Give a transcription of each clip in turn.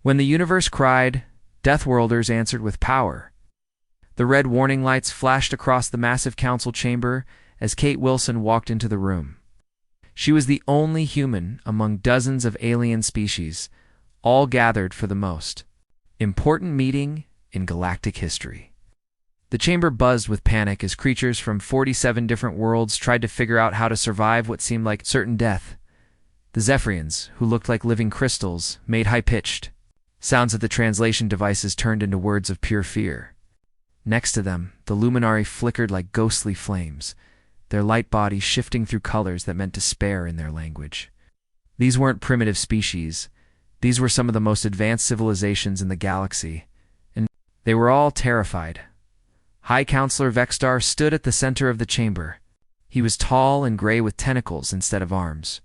When the universe cried, Deathworlders answered with power. The red warning lights flashed across the massive council chamber as Kate Wilson walked into the room. She was the only human among dozens of alien species, all gathered for the most important meeting in galactic history. The chamber buzzed with panic as creatures from 47 different worlds tried to figure out how to survive what seemed like certain death. The Zephyrians, who looked like living crystals, made high-pitched sounds that the translation devices turned into words of pure fear. Next to them, the Luminari flickered like ghostly flames, their light bodies shifting through colors that meant despair in their language. These weren't primitive species. These were some of the most advanced civilizations in the galaxy, and they were all terrified. High Counselor Vexstar stood at the center of the chamber. He was tall and gray with tentacles instead of arms,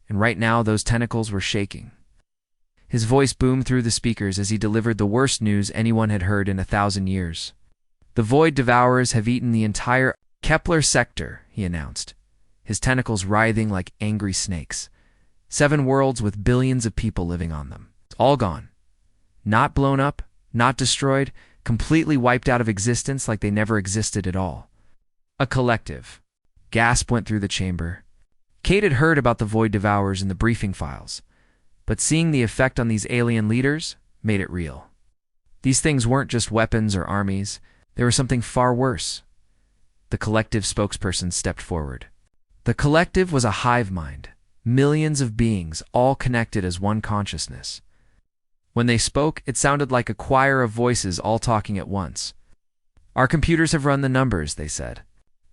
and right now those tentacles were shaking. His voice boomed through the speakers as he delivered the worst news anyone had heard in 1,000 years. The Void Devourers have eaten the entire Kepler sector, he announced, his tentacles writhing like angry snakes. 7 worlds with billions of people living on them. All gone. Not blown up, not destroyed, completely wiped out of existence like they never existed at all. A collective gasp went through the chamber. Kate had heard about the Void Devourers in the briefing files, but seeing the effect on these alien leaders made it real. These things weren't just weapons or armies, they were something far worse. The collective spokesperson stepped forward. The collective was a hive mind, millions of beings all connected as one consciousness. When they spoke, it sounded like a choir of voices all talking at once. Our computers have run the numbers, they said.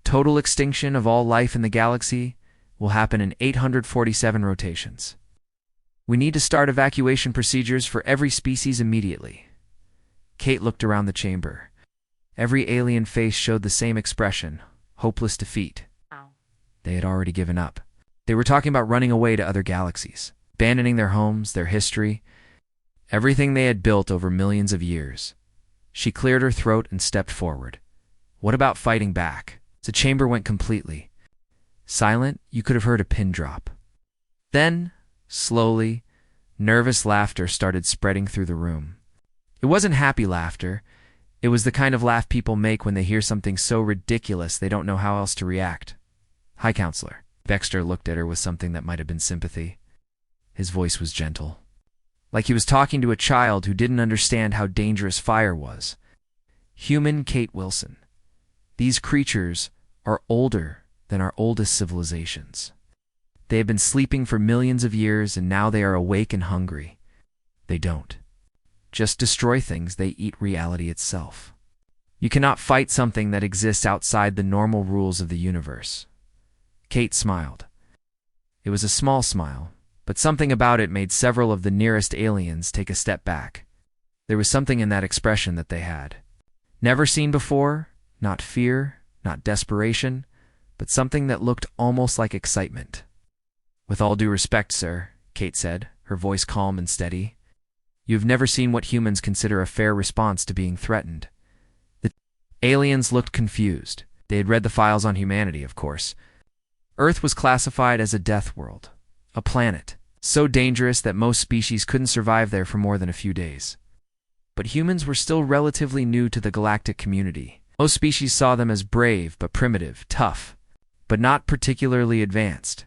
Total extinction of all life in the galaxy will happen in 847 rotations. We need to start evacuation procedures for every species immediately. Kate looked around the chamber. Every alien face showed the same expression, hopeless defeat. They had already given up. They were talking about running away to other galaxies, abandoning their homes, their history, everything they had built over millions of years. She cleared her throat and stepped forward. What about fighting back? The chamber went completely silent. You could have heard a pin drop. Then, slowly, nervous laughter started spreading through the room. It wasn't happy laughter. It was the kind of laugh people make when they hear something so ridiculous they don't know how else to react. High Counselor. Vexstar looked at her with something that might have been sympathy. His voice was gentle, like he was talking to a child who didn't understand how dangerous fire was. Human Kate Wilson. These creatures are older than our oldest civilizations. They have been sleeping for millions of years, and now they are awake and hungry. They don't just destroy things, they eat reality itself. You cannot fight something that exists outside the normal rules of the universe. Kate smiled. It was a small smile, but something about it made several of the nearest aliens take a step back. There was something in that expression that they had never seen before, not fear, not desperation, but something that looked almost like excitement. With all due respect, sir, Kate said, her voice calm and steady, you've never seen what humans consider a fair response to being threatened. The aliens looked confused. They had read the files on humanity, of course. Earth was classified as a death world, a planet, so dangerous that most species couldn't survive there for more than a few days. But humans were still relatively new to the galactic community. Most species saw them as brave but primitive, tough, but not particularly advanced.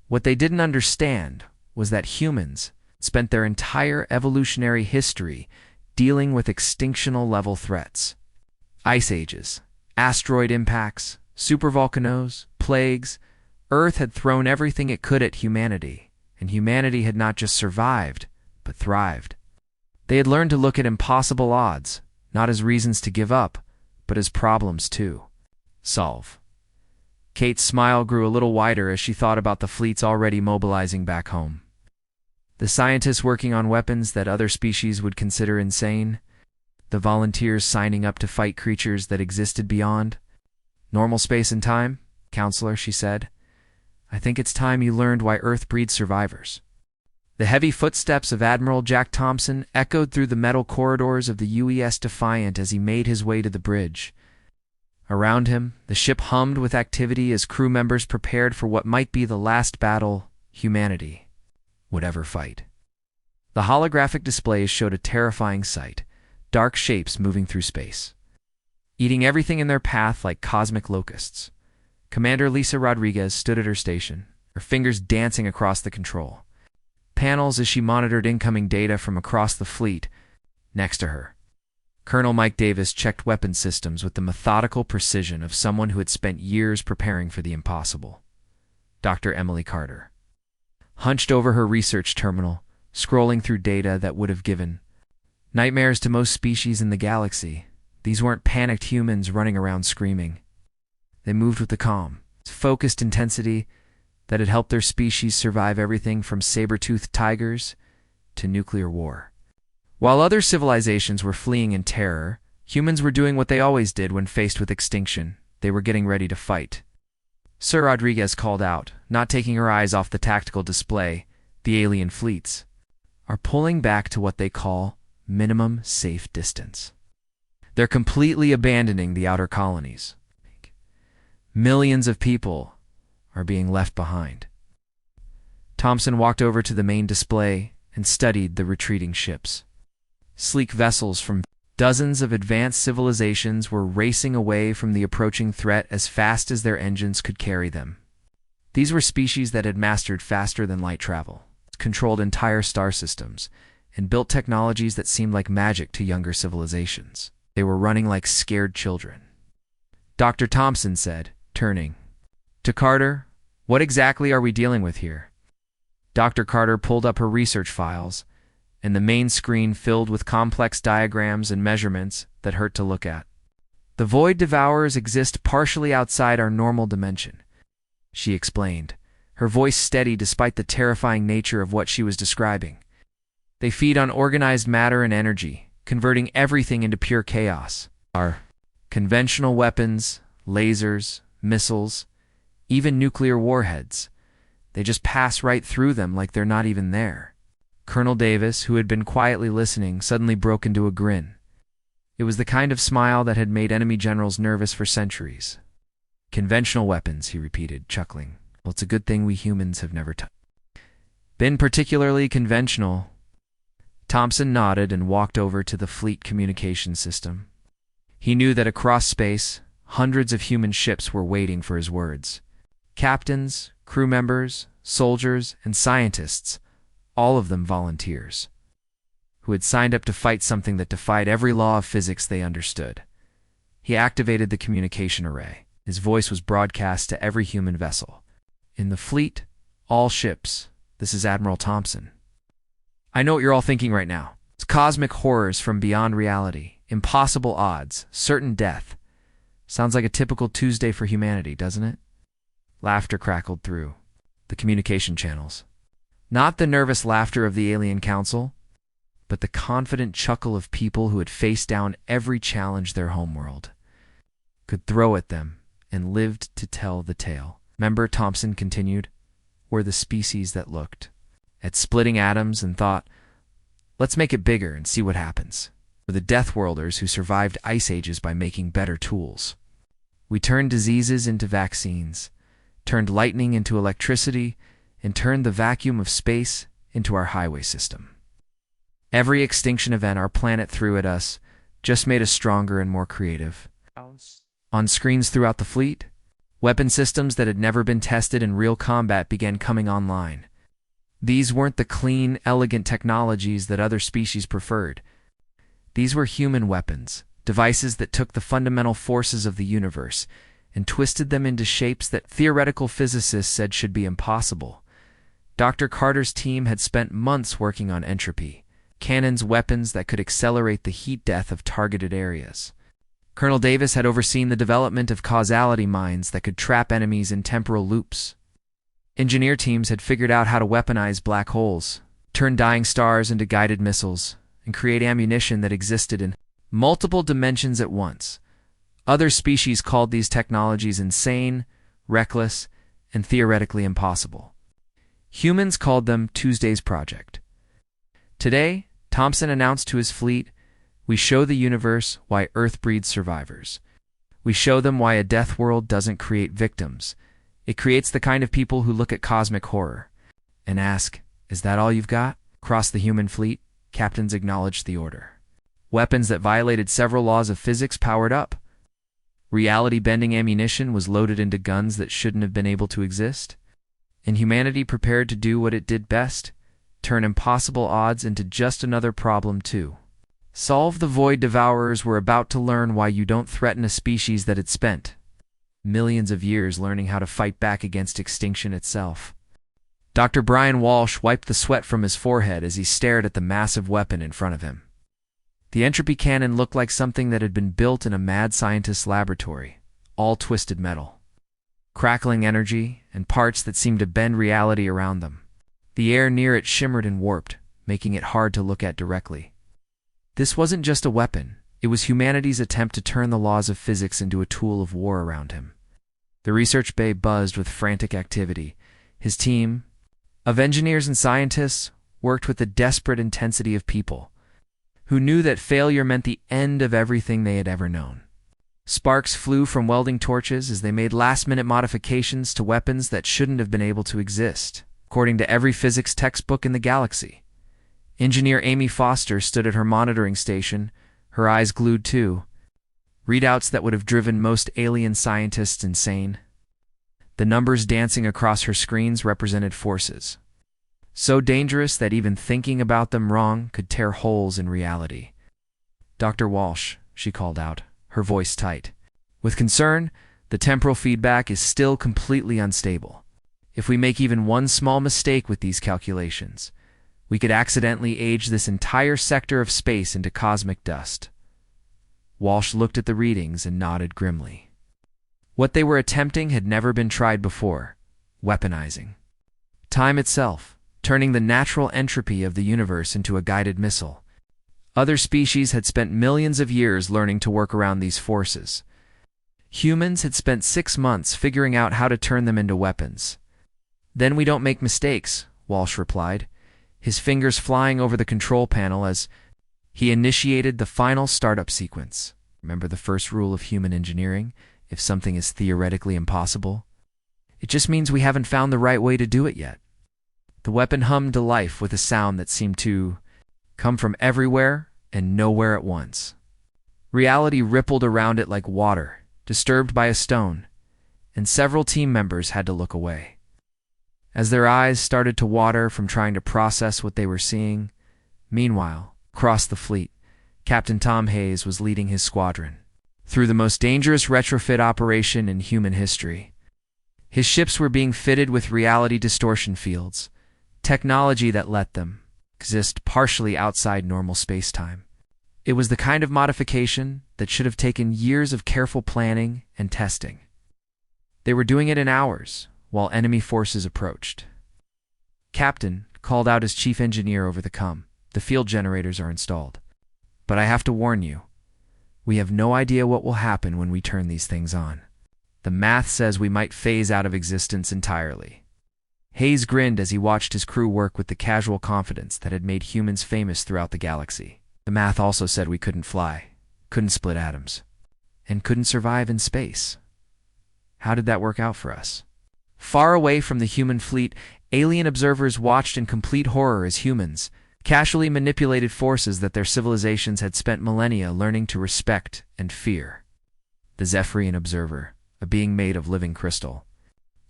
What they didn't understand was that humans spent their entire evolutionary history dealing with extinctional-level threats. Ice ages, asteroid impacts, supervolcanoes, plagues. Earth had thrown everything it could at humanity, and humanity had not just survived, but thrived. They had learned to look at impossible odds, not as reasons to give up, but as problems to solve. Kate's smile grew a little wider as she thought about the fleets already mobilizing back home. The scientists working on weapons that other species would consider insane, the volunteers signing up to fight creatures that existed beyond. Normal space and time, Counselor, she said. I think it's time you learned why Earth breeds survivors. The heavy footsteps of Admiral Jack Thompson echoed through the metal corridors of the UES Defiant as he made his way to the bridge. Around him, the ship hummed with activity as crew members prepared for what might be the last battle humanity would ever fight. The holographic displays showed a terrifying sight, dark shapes moving through space, eating everything in their path like cosmic locusts. Commander Lisa Rodriguez stood at her station, her fingers dancing across the control panels as she monitored incoming data from across the fleet. Next to her, Colonel Mike Davis checked weapon systems with the methodical precision of someone who had spent years preparing for the impossible. Dr. Emily Carter, hunched over her research terminal, scrolling through data that would have given nightmares to most species in the galaxy. These weren't panicked humans running around screaming. They moved with the calm, focused intensity that had helped their species survive everything from saber-toothed tigers to nuclear war. While other civilizations were fleeing in terror, humans were doing what they always did when faced with extinction. They were getting ready to fight. Sir Rodriguez called out, not taking her eyes off the tactical display. The alien fleets are pulling back to what they call minimum safe distance. They're completely abandoning the outer colonies. Millions of people are being left behind. Thompson walked over to the main display and studied the retreating ships. Sleek vessels from dozens of advanced civilizations were racing away from the approaching threat as fast as their engines could carry them. These were species that had mastered faster-than-light travel, controlled entire star systems, and built technologies that seemed like magic to younger civilizations. They were running like scared children. Dr. Thompson said, turning to Carter, "What exactly are we dealing with here?" Dr. Carter pulled up her research files, and the main screen filled with complex diagrams and measurements that hurt to look at. "The Void Devourers exist partially outside our normal dimension," she explained, her voice steady despite the terrifying nature of what she was describing. "They feed on organized matter and energy, converting everything into pure chaos. Our conventional weapons, lasers, missiles, even nuclear warheads, they just pass right through them like they're not even there." Colonel Davis, who had been quietly listening, suddenly broke into a grin. It was the kind of smile that had made enemy generals nervous for centuries. "Conventional weapons," he repeated, chuckling. "Well, it's a good thing we humans have never been particularly conventional." Thompson nodded and walked over to the fleet communication system. He knew that across space, hundreds of human ships were waiting for his words. Captains, crew members, soldiers, and scientists, all of them volunteers, who had signed up to fight something that defied every law of physics they understood. He activated the communication array. His voice was broadcast to every human vessel. "In the fleet, all ships, this is Admiral Thompson. I know what you're all thinking right now. It's cosmic horrors from beyond reality, impossible odds, certain death. Sounds like a typical Tuesday for humanity, doesn't it?" Laughter crackled through the communication channels. Not the nervous laughter of the alien council, but the confident chuckle of people who had faced down every challenge their homeworld could throw at them and lived to tell the tale. "Remember," Thompson continued, "we're the species that looked at splitting atoms and thought, let's make it bigger and see what happens. We're the Deathworlders who survived ice ages by making better tools. We turned diseases into vaccines, turned lightning into electricity, and turned the vacuum of space into our highway system. Every extinction event our planet threw at us just made us stronger and more creative." On screens throughout the fleet, weapon systems that had never been tested in real combat began coming online. These weren't the clean, elegant technologies that other species preferred. These were human weapons, devices that took the fundamental forces of the universe and twisted them into shapes that theoretical physicists said should be impossible. Dr. Carter's team had spent months working on entropy, cannons, weapons that could accelerate the heat death of targeted areas. Colonel Davis had overseen the development of causality mines that could trap enemies in temporal loops. Engineer teams had figured out how to weaponize black holes, turn dying stars into guided missiles, and create ammunition that existed in multiple dimensions at once. Other species called these technologies insane, reckless, and theoretically impossible. Humans called them Tuesday's Project. Today, Thompson announced to his fleet, "We show the universe why Earth breeds survivors. We show them why a death world doesn't create victims. It creates the kind of people who look at cosmic horror and ask, is that all you've got? Across the human fleet, captains acknowledged the order. Weapons that violated several laws of physics powered up. Reality-bending ammunition was loaded into guns that shouldn't have been able to exist. And humanity prepared to do what it did best, turn impossible odds into just another problem too. Solve the Void Devourers were about to learn why you don't threaten a species that had spent millions of years learning how to fight back against extinction itself. Dr. Brian Walsh wiped the sweat from his forehead as he stared at the massive weapon in front of him. The entropy cannon looked like something that had been built in a mad scientist's laboratory, all twisted metal. Crackling energy and parts that seemed to bend reality around them. The air near it shimmered and warped, making it hard to look at directly. This wasn't just a weapon, it was humanity's attempt to turn the laws of physics into a tool of war around him. The research bay buzzed with frantic activity. His team of engineers and scientists worked with the desperate intensity of people who knew that failure meant the end of everything they had ever known. Sparks flew from welding torches as they made last-minute modifications to weapons that shouldn't have been able to exist, according to every physics textbook in the galaxy. Engineer Amy Foster stood at her monitoring station, her eyes glued too. Readouts that would have driven most alien scientists insane. The numbers dancing across her screens represented forces so dangerous that even thinking about them wrong could tear holes in reality. "Dr. Walsh," she called out, her voice tight. "With concern, the temporal feedback is still completely unstable. If we make even one small mistake with these calculations, we could accidentally age this entire sector of space into cosmic dust." Walsh looked at the readings and nodded grimly. What they were attempting had never been tried before: weaponizing time itself, turning the natural entropy of the universe into a guided missile. Other species had spent millions of years learning to work around these forces. Humans had spent 6 months figuring out how to turn them into weapons. "Then we don't make mistakes," Walsh replied, his fingers flying over the control panel as he initiated the final startup sequence. Remember the first rule of human engineering? If something is theoretically impossible, it just means we haven't found the right way to do it yet. The weapon hummed to life with a sound that seemed to come from everywhere and nowhere at once. Reality rippled around it like water, disturbed by a stone, and several team members had to look away. As their eyes started to water from trying to process what they were seeing, meanwhile, across the fleet, Captain Tom Hayes was leading his squadron through the most dangerous retrofit operation in human history. His ships were being fitted with reality distortion fields, technology that let them exist partially outside normal space-time. It was the kind of modification that should have taken years of careful planning and testing. They were doing it in hours, while enemy forces approached. "Captain," called out his chief engineer over the comm, "the field generators are installed. But I have to warn you, we have no idea what will happen when we turn these things on. The math says we might phase out of existence entirely." Hayes grinned as he watched his crew work with the casual confidence that had made humans famous throughout the galaxy. The math also said we couldn't fly, couldn't split atoms, and couldn't survive in space. How did that work out for us? Far away from the human fleet, alien observers watched in complete horror as humans casually manipulated forces that their civilizations had spent millennia learning to respect and fear. The Zephyrian observer, a being made of living crystal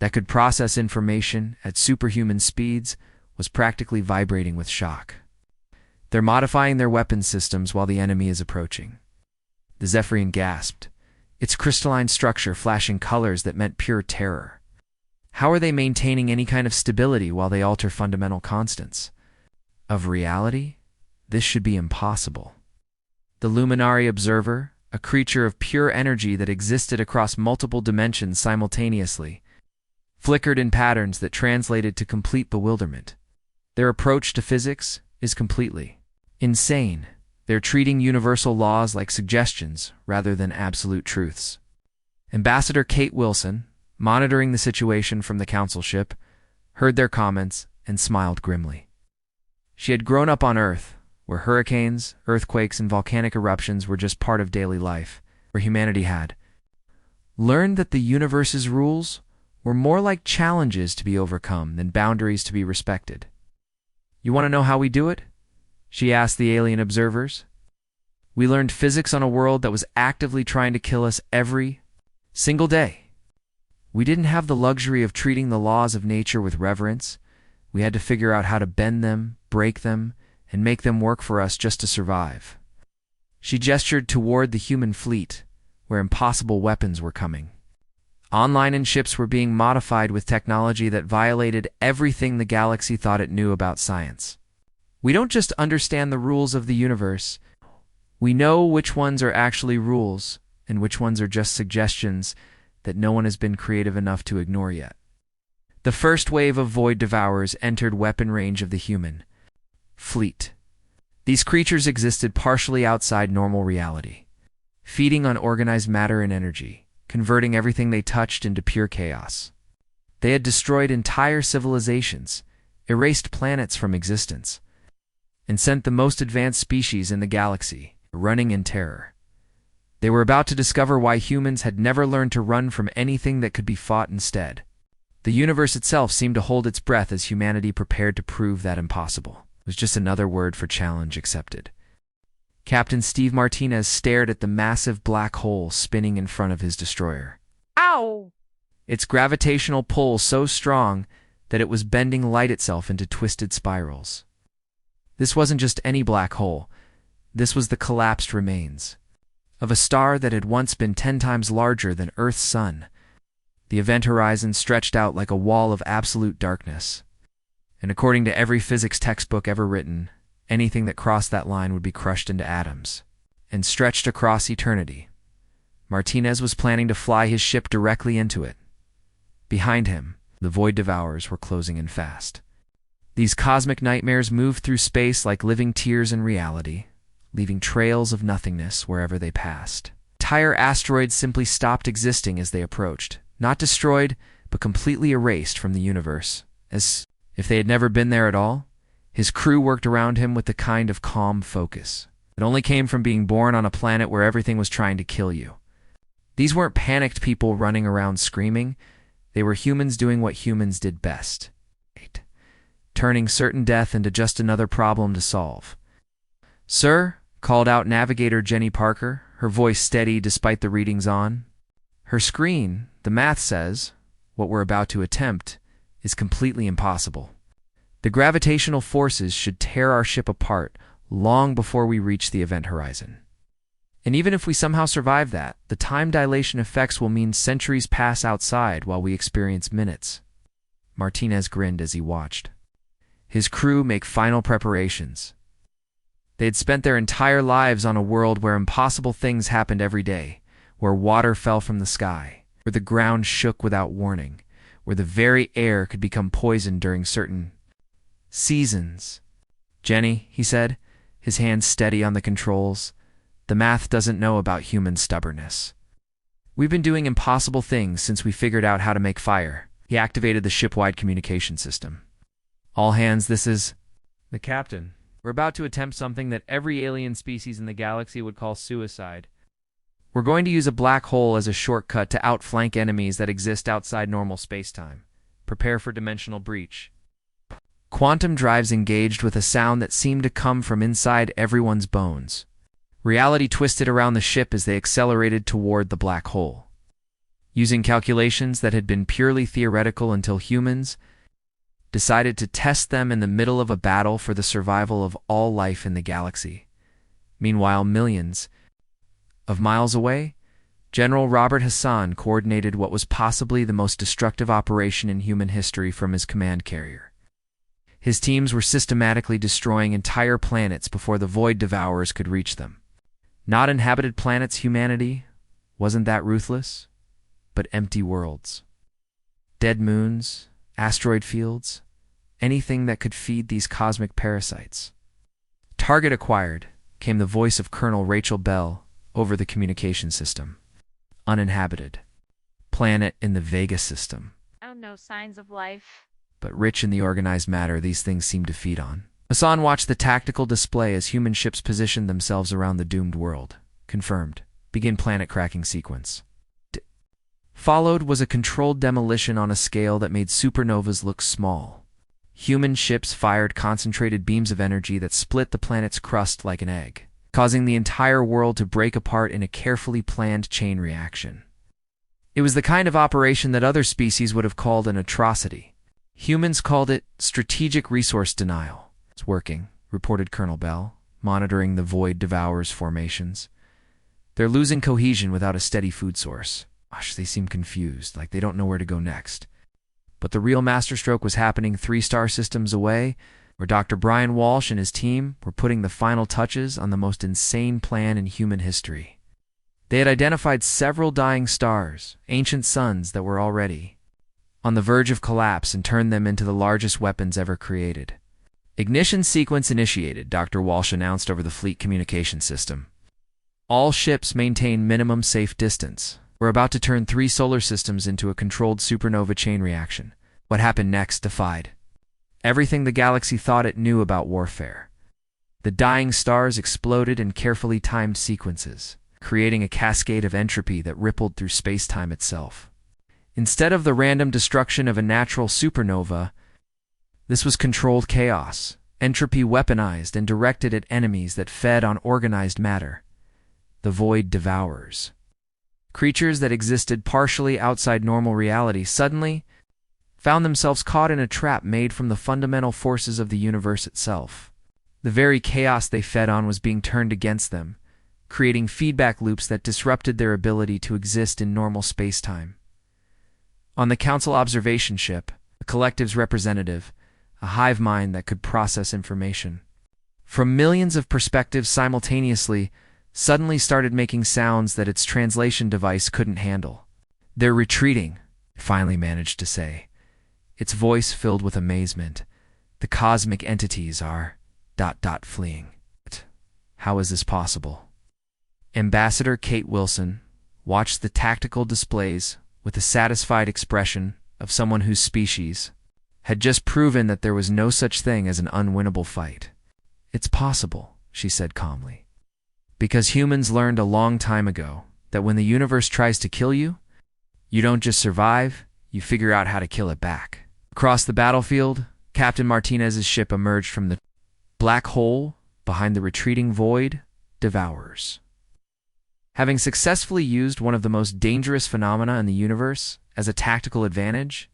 that could process information at superhuman speeds, was practically vibrating with shock. "They're modifying their weapon systems while the enemy is approaching." The Zephyrian gasped, its crystalline structure flashing colors that meant pure terror. How are they maintaining any kind of stability while they alter fundamental constants of reality? This should be impossible. The Luminary observer, a creature of pure energy that existed across multiple dimensions simultaneously, flickered in patterns that translated to complete bewilderment. Their approach to physics is completely insane. They're treating universal laws like suggestions rather than absolute truths. Ambassador Kate Wilson, monitoring the situation from the council ship, heard their comments and smiled grimly. She had grown up on Earth, where hurricanes, earthquakes, and volcanic eruptions were just part of daily life, where humanity had learned that the universe's rules were more like challenges to be overcome than boundaries to be respected. You want to know how we do it? She asked the alien observers. We learned physics on a world that was actively trying to kill us every single day. We didn't have the luxury of treating the laws of nature with reverence. We had to figure out how to bend them, break them, and make them work for us just to survive. She gestured toward the human fleet, where impossible weapons were coming. Online and ships were being modified with technology that violated everything the galaxy thought it knew about science. We don't just understand the rules of the universe. We know which ones are actually rules and which ones are just suggestions that no one has been creative enough to ignore yet. The first wave of void devourers entered weapon range of the human fleet. These creatures existed partially outside normal reality, feeding on organized matter and energy, converting everything they touched into pure chaos. They had destroyed entire civilizations, erased planets from existence, and sent the most advanced species in the galaxy running in terror. They were about to discover why humans had never learned to run from anything that could be fought instead. The universe itself seemed to hold its breath as humanity prepared to prove that impossible. It was just another word for challenge accepted. Captain Steve Martinez stared at the massive black hole spinning in front of his destroyer. Ow! Its gravitational pull so strong that it was bending light itself into twisted spirals. This wasn't just any black hole. This was the collapsed remains of a star that had once been 10 times larger than Earth's sun. The event horizon stretched out like a wall of absolute darkness. And according to every physics textbook ever written, anything that crossed that line would be crushed into atoms and stretched across eternity. Martinez was planning to fly his ship directly into it. Behind him, the void devourers were closing in fast. These cosmic nightmares moved through space like living tears in reality, leaving trails of nothingness wherever they passed. Entire asteroids simply stopped existing as they approached, not destroyed, but completely erased from the universe, as if they had never been there at all. His crew worked around him with the kind of calm focus that only came from being born on a planet where everything was trying to kill you. These weren't panicked people running around screaming. They were humans doing what humans did best, turning certain death into just another problem to solve. "Sir," called out Navigator Jenny Parker, her voice steady despite the readings on her screen. "The math says what we're about to attempt is completely impossible. The gravitational forces should tear our ship apart long before we reach the event horizon. And even if we somehow survive that, the time dilation effects will mean centuries pass outside while we experience minutes." Martinez grinned as he watched his crew make final preparations. They had spent their entire lives on a world where impossible things happened every day, where water fell from the sky, where the ground shook without warning, where the very air could become poisoned during certain seasons. "Jenny," he said, his hands steady on the controls, "the math doesn't know about human stubbornness. We've been doing impossible things since we figured out how to make fire." He activated the ship-wide communication system. "All hands, this is the captain. We're about to attempt something that every alien species in the galaxy would call suicide. We're going to use a black hole as a shortcut to outflank enemies that exist outside normal space-time. Prepare for dimensional breach." Quantum drives engaged with a sound that seemed to come from inside everyone's bones. Reality twisted around the ship as they accelerated toward the black hole. Using calculations that had been purely theoretical until humans decided to test them in the middle of a battle for the survival of all life in the galaxy. Meanwhile, millions of miles away, General Robert Hassan coordinated what was possibly the most destructive operation in human history from his command carrier. His teams were systematically destroying entire planets before the void devourers could reach them. Not inhabited planets, humanity. Wasn't that ruthless? But empty worlds. Dead moons, asteroid fields, anything that could feed these cosmic parasites. "Target acquired," came the voice of Colonel Rachel Bell over the communication system. "Uninhabited. Planet in the Vega system. Oh, no signs of life. But rich in the organized matter these things seem to feed on." Hassan watched the tactical display as human ships positioned themselves around the doomed world. "Confirmed. Begin planet cracking sequence." Followed was a controlled demolition on a scale that made supernovas look small. human ships fired concentrated beams of energy that split the planet's crust like an egg, causing the entire world to break apart in a carefully planned chain reaction. It was the kind of operation that other species would have called an atrocity. Humans called it strategic resource denial. "It's working," reported Colonel Bell, monitoring the Void Devourers' formations. "They're losing cohesion without a steady food source. Gosh, they seem confused, like they don't know where to go next." But the real masterstroke was happening 3-star systems away, where Dr. Brian Walsh and his team were putting the final touches on the most insane plan in human history. They had identified several dying stars, ancient suns that were already on the verge of collapse, and turned them into the largest weapons ever created. "Ignition sequence initiated," Dr. Walsh announced over the fleet communication system. "All ships maintain minimum safe distance. We're about to turn 3 solar systems into a controlled supernova chain reaction." What happened next defied everything the galaxy thought it knew about warfare. The dying stars exploded in carefully timed sequences, creating a cascade of entropy that rippled through space-time itself. Instead of the random destruction of a natural supernova, this was controlled chaos, entropy weaponized and directed at enemies that fed on organized matter: the Void Devourers. Creatures that existed partially outside normal reality suddenly found themselves caught in a trap made from the fundamental forces of the universe itself. The very chaos they fed on was being turned against them, creating feedback loops that disrupted their ability to exist in normal space-time. On the Council observation ship, the collective's representative, a hive mind that could process information from millions of perspectives simultaneously, suddenly started making sounds that its translation device couldn't handle. "They're retreating," it finally managed to say, its voice filled with amazement. "The cosmic entities are... fleeing." How is this possible? Ambassador Kate Wilson watched the tactical displays with a satisfied expression of someone whose species had just proven that there was no such thing as an unwinnable fight. "It's possible," she said calmly, "because humans learned a long time ago that when the universe tries to kill you, you don't just survive, you figure out how to kill it back." Across the battlefield, Captain Martinez's ship emerged from the black hole behind the retreating Void Devourers. Having successfully used one of the most dangerous phenomena in the universe as a tactical advantage,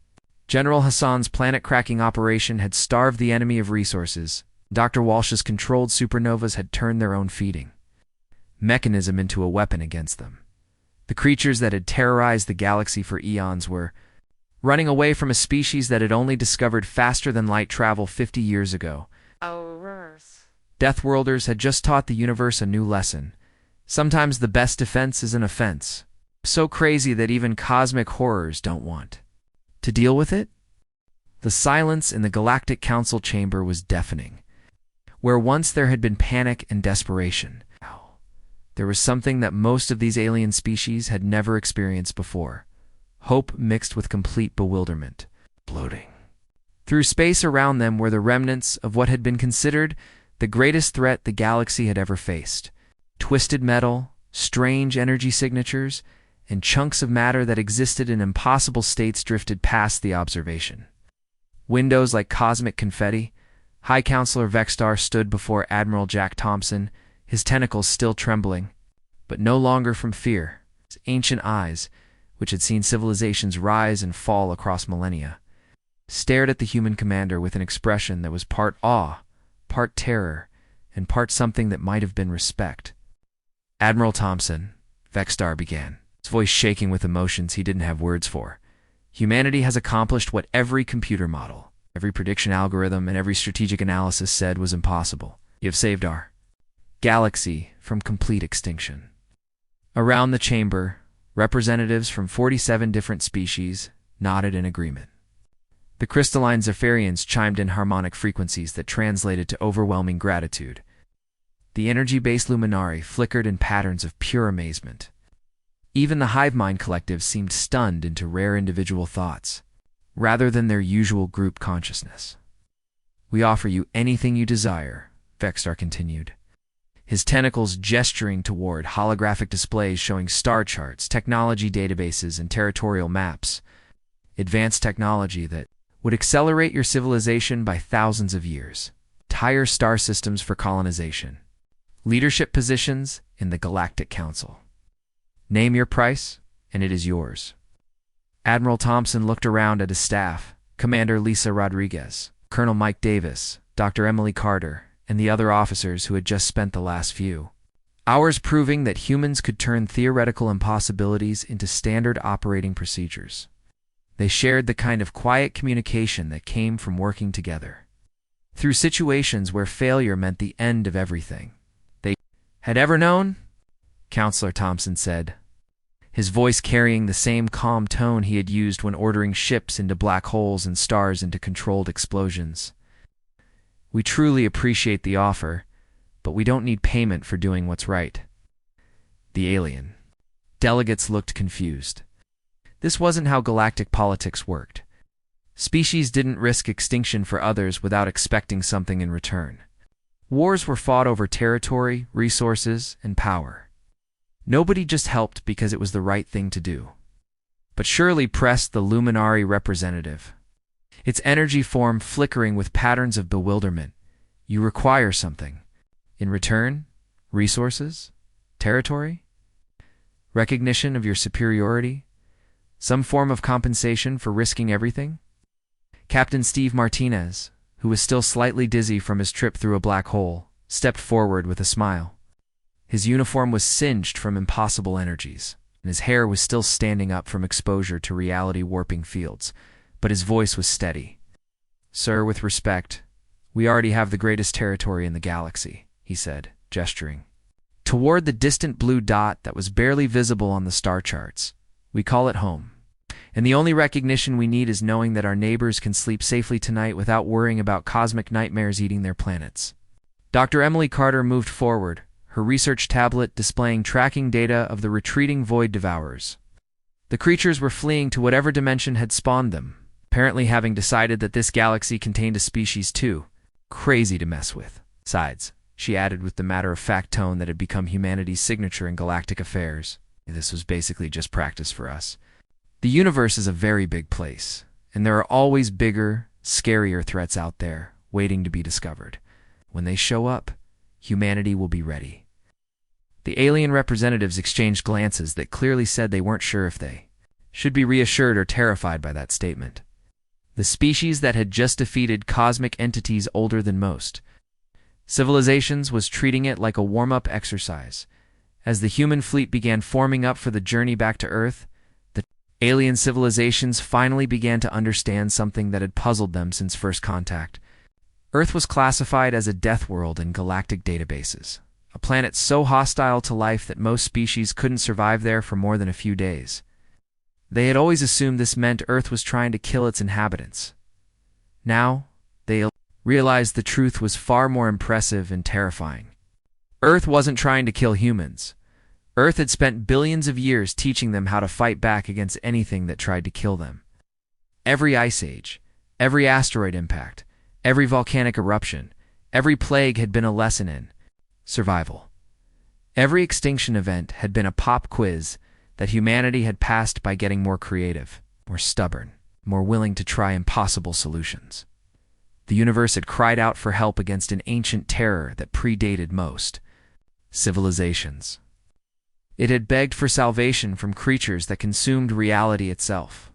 General Hassan's planet-cracking operation had starved the enemy of resources. Dr. Walsh's controlled supernovas had turned their own feeding mechanism into a weapon against them. The creatures that had terrorized the galaxy for eons were running away from a species that had only discovered faster-than-light travel 50 years ago. Deathworlders had just taught the universe a new lesson. Sometimes the best defense is an offense, so crazy that even cosmic horrors don't want to deal with it. The silence in the Galactic Council chamber was deafening. Where once there had been panic and desperation, there was something that most of these alien species had never experienced before: hope mixed with complete bewilderment. Bloating. Through space around them were the remnants of what had been considered the greatest threat the galaxy had ever faced: twisted metal, strange energy signatures, and chunks of matter that existed in impossible states drifted past the observation windows like cosmic confetti. High Counselor Vexstar stood before Admiral Jack Thompson, his tentacles still trembling, but no longer from fear. His ancient eyes, which had seen civilizations rise and fall across millennia, stared at the human commander with an expression that was part awe, part terror, and part something that might have been respect. "Admiral Thompson," Vexstar began, his voice shaking with emotions he didn't have words for, "humanity has accomplished what every computer model, every prediction algorithm, and every strategic analysis said was impossible. You have saved our galaxy from complete extinction." Around the chamber, representatives from 47 different species nodded in agreement. The crystalline Zephyrians chimed in harmonic frequencies that translated to overwhelming gratitude. The energy-based Luminari flickered in patterns of pure amazement. Even the hive mind collective seemed stunned into rare individual thoughts, rather than their usual group consciousness. "We offer you anything you desire," Vexstar continued, his tentacles gesturing toward holographic displays showing star charts, technology databases, and territorial maps. Advanced technology that would accelerate your civilization by thousands of years. Entire star systems for colonization. Leadership positions in the Galactic Council. Name your price, and it is yours. Admiral Thompson looked around at his staff, Commander Lisa Rodriguez, Colonel Mike Davis, Dr. Emily Carter, and the other officers who had just spent the last few hours proving that humans could turn theoretical impossibilities into standard operating procedures. They shared the kind of quiet communication that came from working together through situations where failure meant the end of everything they had ever known, Counselor Thompson said, his voice carrying the same calm tone he had used when ordering ships into black holes and stars into controlled explosions. We truly appreciate the offer, but we don't need payment for doing what's right. The alien delegates looked confused. This wasn't how galactic politics worked. Species didn't risk extinction for others without expecting something in return. Wars were fought over territory, resources, and power. Nobody just helped because it was the right thing to do. But Shirley pressed the luminary representative, its energy form flickering with patterns of bewilderment. You require something. In return, resources? Territory? Recognition of your superiority? Some form of compensation for risking everything? Captain Steve Martinez, who was still slightly dizzy from his trip through a black hole, stepped forward with a smile. His uniform was singed from impossible energies, and his hair was still standing up from exposure to reality-warping fields, but his voice was steady. Sir, with respect, we already have the greatest territory in the galaxy, he said, gesturing toward the distant blue dot that was barely visible on the star charts. We call it home. And the only recognition we need is knowing that our neighbors can sleep safely tonight without worrying about cosmic nightmares eating their planets. Dr. Emily Carter moved forward, her research tablet displaying tracking data of the retreating void devourers. The creatures were fleeing to whatever dimension had spawned them, apparently having decided that this galaxy contained a species too. Crazy to mess with. Besides, she added with the matter-of-fact tone that had become humanity's signature in galactic affairs, this was basically just practice for us. The universe is a very big place, and there are always bigger, scarier threats out there, waiting to be discovered. When they show up, humanity will be ready. The alien representatives exchanged glances that clearly said they weren't sure if they should be reassured or terrified by that statement. The species that had just defeated cosmic entities older than most civilizations was treating it like a warm-up exercise. As the human fleet began forming up for the journey back to Earth, the alien civilizations finally began to understand something that had puzzled them since first contact. Earth was classified as a death world in galactic databases, a planet so hostile to life that most species couldn't survive there for more than a few days. They had always assumed this meant Earth was trying to kill its inhabitants. Now, they realized the truth was far more impressive and terrifying. Earth wasn't trying to kill humans. Earth had spent billions of years teaching them how to fight back against anything that tried to kill them. Every ice age, every asteroid impact, every volcanic eruption, every plague had been a lesson in survival. Every extinction event had been a pop quiz that humanity had passed by getting more creative, more stubborn, more willing to try impossible solutions. The universe had cried out for help against an ancient terror that predated most civilizations. It had begged for salvation from creatures that consumed reality itself.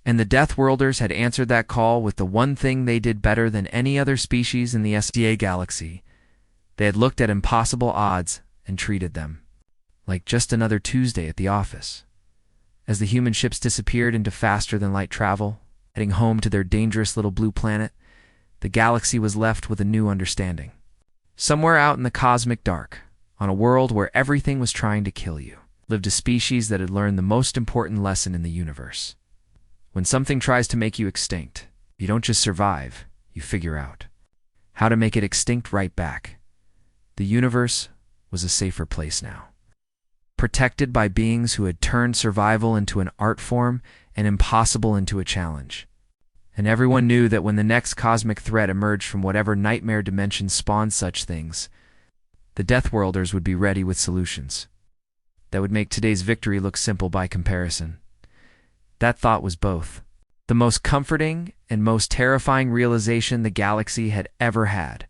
And the Deathworlders had answered that call with the one thing they did better than any other species in the SDA galaxy. They had looked at impossible odds and treated them like just another Tuesday at the office. As the human ships disappeared into faster-than-light travel, heading home to their dangerous little blue planet, the galaxy was left with a new understanding. Somewhere out in the cosmic dark, on a world where everything was trying to kill you, lived a species that had learned the most important lesson in the universe. When something tries to make you extinct, you don't just survive, you figure out how to make it extinct right back. The universe was a safer place now, protected by beings who had turned survival into an art form and impossible into a challenge. And everyone knew that when the next cosmic threat emerged from whatever nightmare dimension spawned such things, the Deathworlders would be ready with solutions that would make today's victory look simple by comparison. That thought was both The most comforting and most terrifying realization the galaxy had ever had.